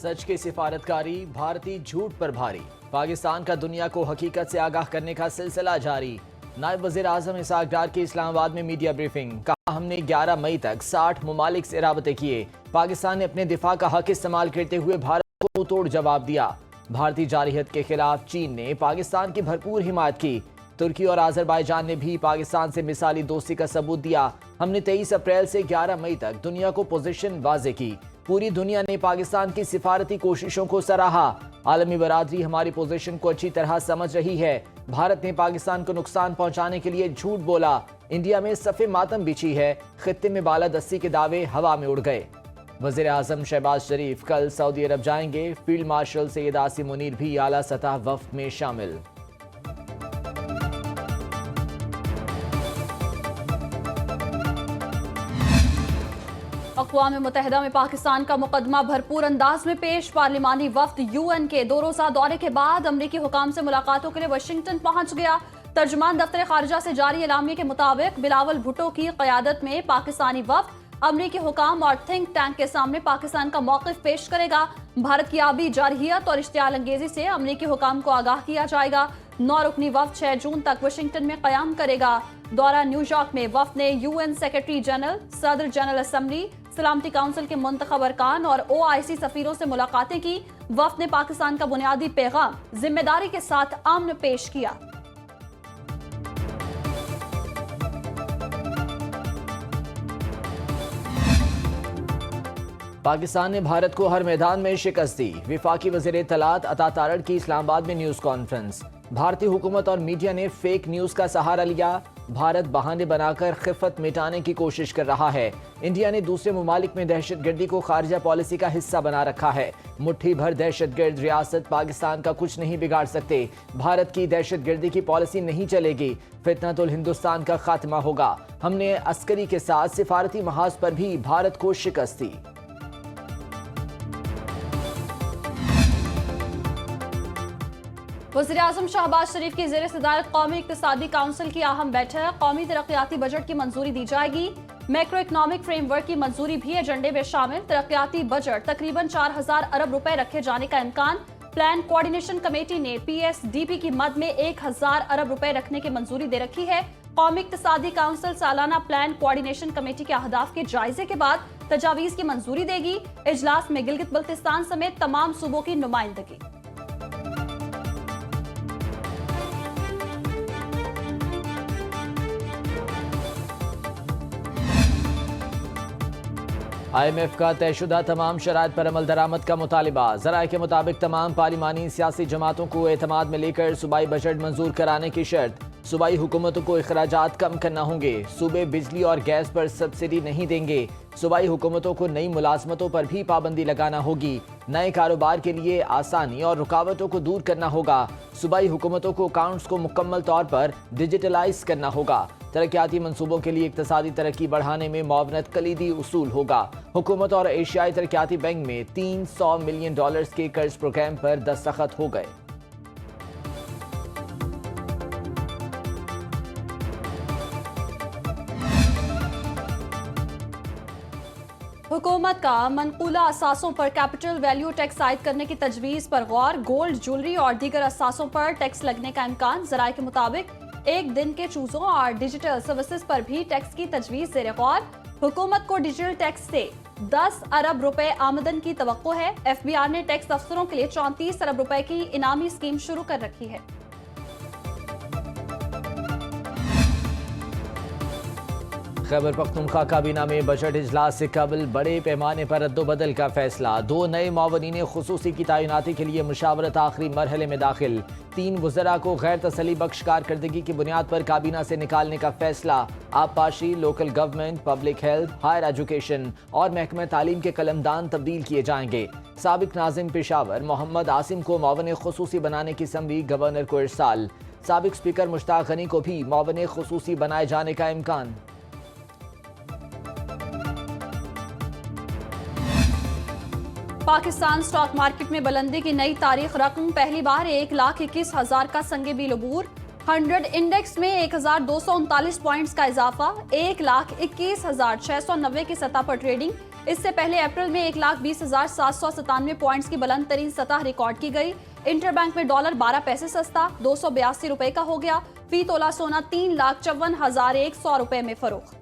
सच की सिफारतकारी, भारतीय झूठ पर भारी। पाकिस्तान का दुनिया को हकीकत से आगाह करने का सिलसिला जारी। नायब वज़ीर आज़म इसहाक डार की इस्लामाबाद में मीडिया ब्रीफिंग। कहा, हमने 11 मई तक 60 ममालिक से राबते किए। पाकिस्तान ने अपने दिफा का हक इस्तेमाल करते हुए भारत को तोड़ जवाब दिया। भारतीय जारहियत के खिलाफ चीन ने पाकिस्तान की भरपूर हिमायत की। तुर्की और आज़रबाईजान ने भी पाकिस्तान से मिसाली दोस्ती का सबूत दिया। हमने 23 अप्रैल से 11 मई तक दुनिया को पोजीशन वाजे की। पूरी दुनिया ने पाकिस्तान की सिफारती कोशिशों को सराहा। आलमी बरादरी हमारी पोजीशन को अच्छी तरह समझ रही है। भारत ने पाकिस्तान को नुकसान पहुंचाने के लिए झूठ बोला। इंडिया में सफ़े मातम बिछी है। खित्ते में बालादस्ती के दावे हवा में उड़ गए। वज़ीर आज़म शहबाज शरीफ कल सऊदी अरब जाएंगे। फील्ड मार्शल सैयद आसिम मुनीर भी आला सतह वफ्द में शामिल। अक़वाम मुत्तहिदा में पाकिस्तान का मुकदमा भरपूर अंदाज में पेश। पार्लिमानी वफ्द यूएन के 2 रोज़ा दौरे के बाद अमरीकी हुकाम से मुलाकातों के लिए वाशिंगटन पहुंच गया। तर्जुमान दफ्तर खारिजा से जारी एलामिया के मुताबिक बिलावल भुट्टो की क़यादत में पाकिस्तानी वफ्द अमरीकी हुकाम और थिंक टैंक के सामने पाकिस्तान का मौक़िफ़ पेश करेगा। भारत की आबी जारहियत और इश्तियाल अंगेजी से अमरीकी हुकाम को आगाह किया जाएगा। 9 रुकनी वफ्द 6 जून तक वाशिंगटन में क़याम करेगा। दौरा न्यूयॉर्क में वफ्द ने यूएन सेक्रेटरी जनरल, सदर जनरल असम्बली, सलामती काउंसिल के मुंतखब अरकान और OIC सफीरों से मुलाकातें की। वफ्द ने पाकिस्तान का बुनियादी पैगाम जिम्मेदारी के साथ अमन पेश किया। पाकिस्तान ने भारत को हर मैदान में शिकस्त दी। विफाकी वज़ीर इत्तलात अता तारड़ की इस्लामाबाद में न्यूज़ कॉन्फ्रेंस। भारतीय हुकूमत और मीडिया ने फेक न्यूज़ का सहारा लिया। भारत बहाने बनाकर खिफ़त मिटाने की कोशिश कर रहा है। इंडिया ने दूसरे ममालिक में दहशतगर्दी को खारजा पॉलिसी का हिस्सा बना रखा है। मुट्ठी भर दहशतगर्द रियासत पाकिस्तान का कुछ नहीं बिगाड़ सकते। भारत की दहशतगर्दी की पॉलिसी नहीं चलेगी। फितनतुल हिंदुस्तान का खात्मा होगा। हमने अस्करी के साथ सिफारती महाज पर भी भारत को शिकस्त दी। वज़ीर आज़म शहबाज शरीफ की ज़ेर सदारत कौमी इक़्तिसादी काउंसिल की अहम बैठक। कौमी तरक्याती बजट की मंजूरी दी जाएगी। मैक्रो इकनॉमिक फ्रेमवर्क की मंजूरी भी एजेंडे में शामिल। तरक्याती बजट तकरीबन 4000 अरब रुपए रखे जाने का इम्कान। प्लान कोऑर्डिनेशन कमेटी ने PSDP की मद में 1000 अरब रुपए रखने की मंजूरी दे रखी है। कौमी इक़्तिसादी काउंसिल सालाना प्लान कोऑर्डिनेशन कमेटी के अहदाफ के जायजे के बाद तजावीज़ की मंजूरी देगी। इजलास में गिलगित बल्तिस्तान समेत तमाम सूबों की नुमाइंदगी। IMF का तयशुदा तमाम शराइत पर अमल दरामद का मुतालिबा। ज़राए के मुताबिक तमाम पार्लिमानी सियासी जमातों को एतमाद में लेकर सूबाई बजट मंजूर कराने की शर्त। सूबाई हुकूमतों को अखराजात कम करना होंगे। सूबे बिजली और गैस पर सब्सिडी नहीं देंगे। सूबाई हुकूमतों को नई मुलाजमतों पर भी पाबंदी लगाना होगी। नए कारोबार के लिए आसानी और रुकावटों को दूर करना होगा। सूबाई हुकूमतों को अकाउंट्स को मुकम्मल तौर पर डिजिटलाइज करना होगा। तरक्याती मंसूबों के लिए इक्तसादी तरक्की बढ़ाने में मुआवनत कलीदी उसूल होगा। हुकूमत और एशियाई तरक्याती बैंक में $300 मिलियन के कर्ज प्रोग्राम पर दस्तखत हो गए। हुकूमत का मनकूला असासों पर कैपिटल वैल्यू टैक्स आयद करने की तजवीज़ पर गौर। गोल्ड, ज्वेलरी और दीगर असासों पर टैक्स लगने का इम्कान। ज़राए के मुताबिक एक दिन के चूजों और डिजिटल सर्विसेज पर भी टैक्स की तजवीज़ ज़ेर गौर। हुकूमत को डिजिटल टैक्स से 10 अरब रुपए आमदन की तवक्को है। FBR ने टैक्स अफसरों के लिए 34 अरब रुपए की इनामी स्कीम शुरू कर रखी है। खैबर पख्तूनख्वा काबीना में बजट इजलास से कबल बड़े पैमाने पर रद्दोबदल का फैसला। 2 नए मुआवनीन खुसूसी की तैनाती के लिए मुशावरत आखिरी मरहले में दाखिल। 3 वज़रा को गैर तसली बख्श कारकर्दगी की बुनियाद पर काबीना से निकालने का फैसला। आबपाशी, local government, public health, higher education और महकमा तालीम के कलमदान तब्दील किए जाएंगे। साबिक नाजिम पेशावर मोहम्मद आसिम को मुआवन खुसूसी बनाने की समरी गवर्नर को इरसाल। साबिक स्पीकर मुश्ताक गनी को भी मुआवन खुसूसी बनाए जाने का इम्कान। पाकिस्तान स्टॉक मार्केट में बुलंदी की नई तारीख रकम। पहली बार 1,21,000 का संगे बिल अबूर। 100 इंडेक्स में 1239 पॉइंट्स का इजाफा। 1,21,690 की सतह पर ट्रेडिंग। इससे पहले अप्रैल में 1,20,797 पॉइंट्स की बुलंद तरीन सतह रिकॉर्ड की गई। इंटरबैंक में डॉलर 12 पैसे सस्ता 282 रुपए का हो गया। फी तोला सोना 3,54,100 रुपए में फरोख्त।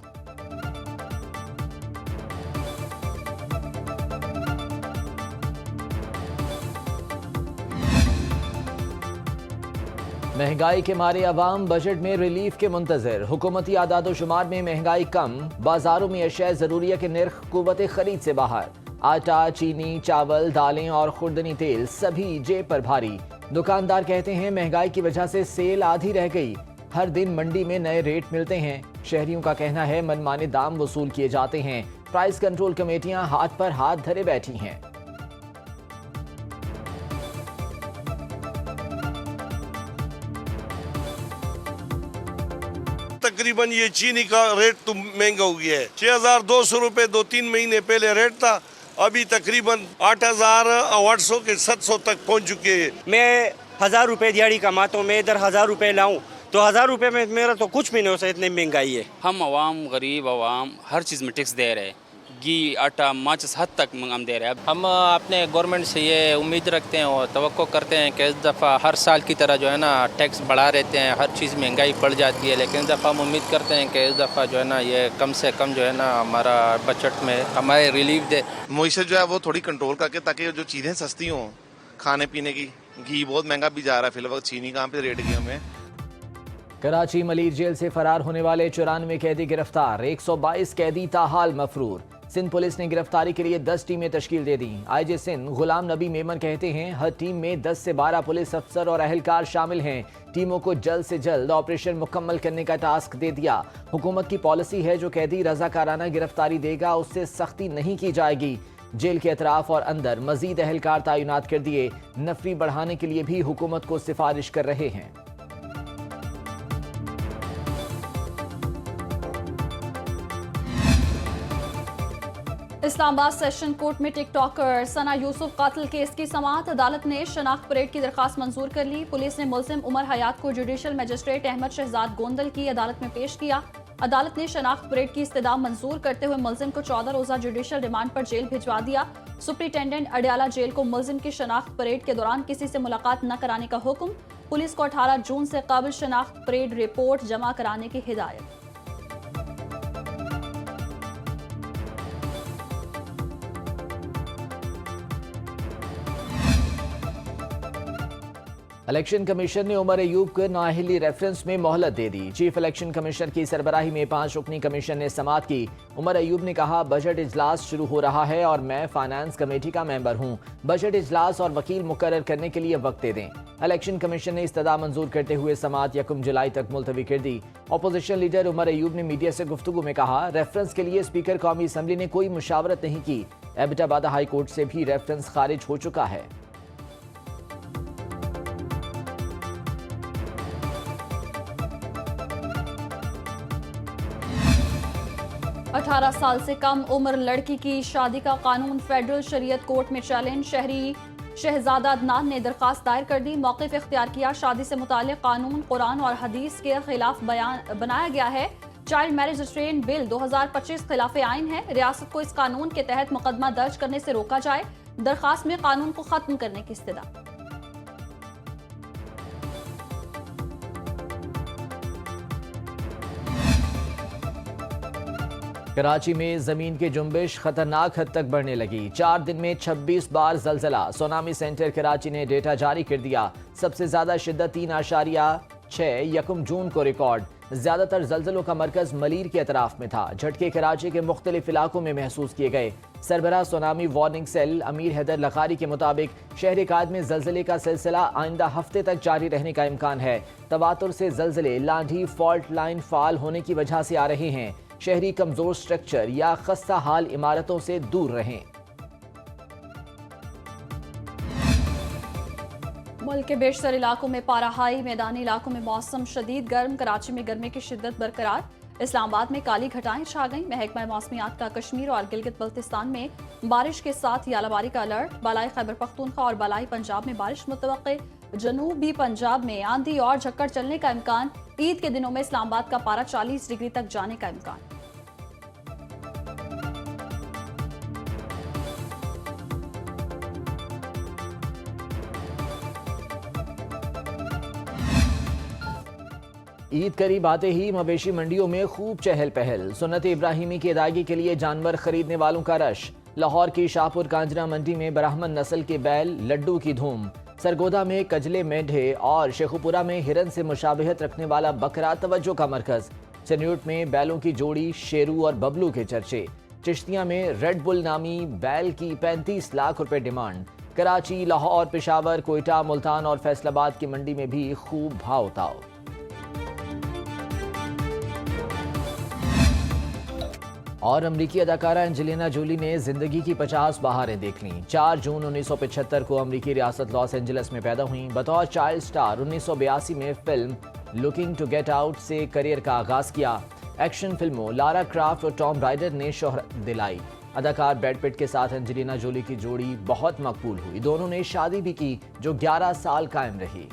महंगाई के मारे अवाम बजट में रिलीफ के मुंतजर। हुकूमती आदादोशुमार में महंगाई कम, बाजारों में अशिया जरूरिया के निर्ख कुव्वत खरीद से बाहर। आटा, चीनी, चावल, दालें और खुर्दनी तेल सभी जेब पर भारी। दुकानदार कहते हैं महंगाई की वजह से सेल आधी रह गई। हर दिन मंडी में नए रेट मिलते हैं। शहरियों का कहना है मनमाने दाम वसूल किए जाते हैं। प्राइस कंट्रोल कमेटियां हाथ पर हाथ धरे बैठी हैं। तकरीबन ये चीनी का रेट तो महंगा हो गया है। 6,200 रुपए 2-3 महीने पहले रेट था, अभी तकरीबन 8,800 के 700 तक पहुंच चुके हैं। मैं 1,000 रुपए दिहाड़ी कमाता हूँ, मैं इधर 1,000 रुपए लाऊं तो 1,000 रुपए में मेरा तो कुछ भी नहीं हो सकता, इतनी महंगाई है। हम अवाम गरीब अवाम हर चीज़ में टैक्स दे रहे हैं। घी, आटा, माचिस हद तक हम दे रहे हैं। हम अपने गवर्नमेंट से ये उम्मीद रखते हैं और तवक्को करते हैं कि इस दफ़ा हर साल की तरह जो है ना टैक्स बढ़ा रहते हैं, हर चीज़ महंगाई बढ़ जाती है, लेकिन इस दफ़ा हम उम्मीद करते हैं कि इस दफ़ा जो है ना ये कम से कम जो है ना हमारा बजट में हमारे रिलीफ दे। मुझसे जो है वो थोड़ी कंट्रोल करके, ताकि जो चीज़ें सस्ती हों खाने पीने की। घी बहुत महंगा भी जा रहा है फिलहाल, चीनी कहाँ पे रेट घी में। कराची मलीर जेल से फरार होने वाले 94 कैदी गिरफ्तार, 122 कैदी ताहाल मफरूर। सिंध पुलिस ने गिरफ्तारी के लिए 10 टीमें तश्कील दे दी। आईजी सिंध गुलाम नबी मेमन कहते हैं हर टीम में 10 से 12 पुलिस अफसर और अहलकार शामिल हैं। टीमों को जल्द से जल्द ऑपरेशन मुकम्मल करने का टास्क दे दिया। हुकूमत की पॉलिसी है जो कैदी रजाकाराना गिरफ्तारी देगा उससे सख्ती नहीं की जाएगी। जेल के अतराफ और अंदर मजीद अहलकार तैनात कर दिए। नफरी बढ़ाने के लिए भी हुकूमत को सिफारिश कर रहे हैं। इस्लामाबाद सेशन कोर्ट में टिकटॉकर सना यूसुफ कातिल केस की समाअत। अदालत ने शनाख्त परेड की दरखास्त मंजूर कर ली। पुलिस ने मुल्जिम उमर हयात को जुडिशल मजिस्ट्रेट अहमद शहजाद गोंदल की अदालत में पेश किया। अदालत ने शनाख्त परेड की इस्तदा मंजूर करते हुए मुल्जिम को 14 रोजा जुडिशल रिमांड पर जेल भिजवा दिया। सुप्रिंटेंडेंट अडयाला जेल को मुल्जिम की शनाख्त परेड के दौरान किसी से मुलाकात न कराने का हुक्म। पुलिस को 18 जून से कबल शनाख्त परेड रिपोर्ट जमा कराने की हिदायत। इलेक्शन कमीशन ने उमर अयूब को नाअहली रेफरेंस में मोहलत दे दी। चीफ इलेक्शन कमिश्नर की सरबराही में 5 रुकनी कमीशन ने समाअत की। उमर अयूब ने कहा बजट इजलास शुरू हो रहा है और मैं फाइनेंस कमेटी का मेंबर हूं। बजट इजलास और वकील मुकर्रर करने के लिए वक्त दे दें। इलेक्शन कमीशन ने इस्तदा मंजूर करते हुए समाअत 1 जुलाई तक मुलतवी कर दी। अपोजिशन लीडर उमर अयूब ने मीडिया से गुफ्तगू में कहा रेफरेंस के लिए स्पीकर कौमी असम्बली ने कोई मुशावरत नहीं की। एबटाबाद हाई कोर्ट से भी रेफरेंस खारिज हो चुका है। 18 साल से कम उम्र लड़की की शादी का कानून फेडरल शरीयत कोर्ट में चैलेंज। शहरी शहजादा अदनान ने दरखास्त दायर कर दी। मौक़िफ़ इख्तियार किया शादी से मुताल्लिक़ कानून कुरान और हदीस के खिलाफ बयान बनाया गया है। चाइल्ड मैरिज रिस्ट्रेंट बिल 2025 खिलाफ आइन है। रियासत को इस कानून के तहत मुकदमा दर्ज करने से रोका जाए। दरखास्त में कानून को खत्म करने की इस्तदा। कराची में जमीन की जुम्बिश खतरनाक हद तक बढ़ने लगी। 4 दिन में 26 बार जलजला। सुनामी सेंटर कराची ने डेटा जारी कर दिया। सबसे ज्यादा शिद्दत 3.6 1 जून को रिकॉर्ड। ज्यादातर जलजलों का मरकज मलीर के अतराफ में था। झटके कराची के मुख्तलिफ इलाकों में महसूस किए गए। सरबराह सुनामी वार्निंग सेल अमीर हैदर लखारी के मुताबिक शहर कायद में जलजले का सिलसिला आइंदा हफ्ते तक जारी रहने का इम्कान है। तवातुर से जलजले लांढी फॉल्ट लाइन फाल होने की वजह से आ रहे हैं। शहरी कमजोर स्ट्रक्चर या खस्ता हाल इमारतों से दूर रहें। मुल्क के बेशतर इलाकों में पारा हाई। मैदानी इलाकों में मौसम शदीद गर्म। कराची में गर्मी की शिद्दत बरकरार। इस्लामाबाद में काली घटाएं छा गईं। महकमा मौसमियात का कश्मीर और गिलगित बल्तिस्तान में बारिश के साथ यालाबारी का अलर्ट। बालाई खैबर पख्तूनख्वा और बालाई पंजाब में बारिश मुतवक्के। जनूबी पंजाब में आंधी और झक्कड़ चलने का इम्कान। ईद के दिनों में इस्लामाबाद का पारा 40 डिग्री तक जाने का इम्कान। ईद करीब आते ही मवेशी मंडियों में खूब चहल पहल। सुन्नत इब्राहिमी की अदायगी के लिए जानवर खरीदने वालों का रश। लाहौर की शाहपुर कांजरा मंडी में ब्राह्मण नस्ल के बैल लड्डू की धूम। सरगोदा में कजले मेढे और शेखुपुरा में हिरन से मुशाबिहत रखने वाला बकरा तवज्जो का मरकज। चन्यूट में बैलों की जोड़ी शेरू और बबलू के चर्चे। चिश्तिया में रेड बुल नामी बैल की 35 लाख रुपए डिमांड। कराची, लाहौर, पेशावर, कोयटा, मुल्तान और फैसलाबाद की मंडी में भी खूब भाव ताव। और अमरीकी अदाकारा एंजेलिना जोली ने जिंदगी की 50 बहारें देख लीं। 4 जून 1975 को अमरीकी रियासत लॉस एंजलिस में पैदा हुई। बतौर चाइल्ड स्टार 1982 में film looking to get out से करियर का आगाज किया। एक्शन फिल्मों लारा क्राफ्ट और टॉम राइडर ने शोहरत दिलाई। अदाकार ब्रैड पिट के साथ एंजेलिना जोली की जोड़ी बहुत मकबूल हुई। दोनों ने शादी भी की जो 11 साल कायम रही।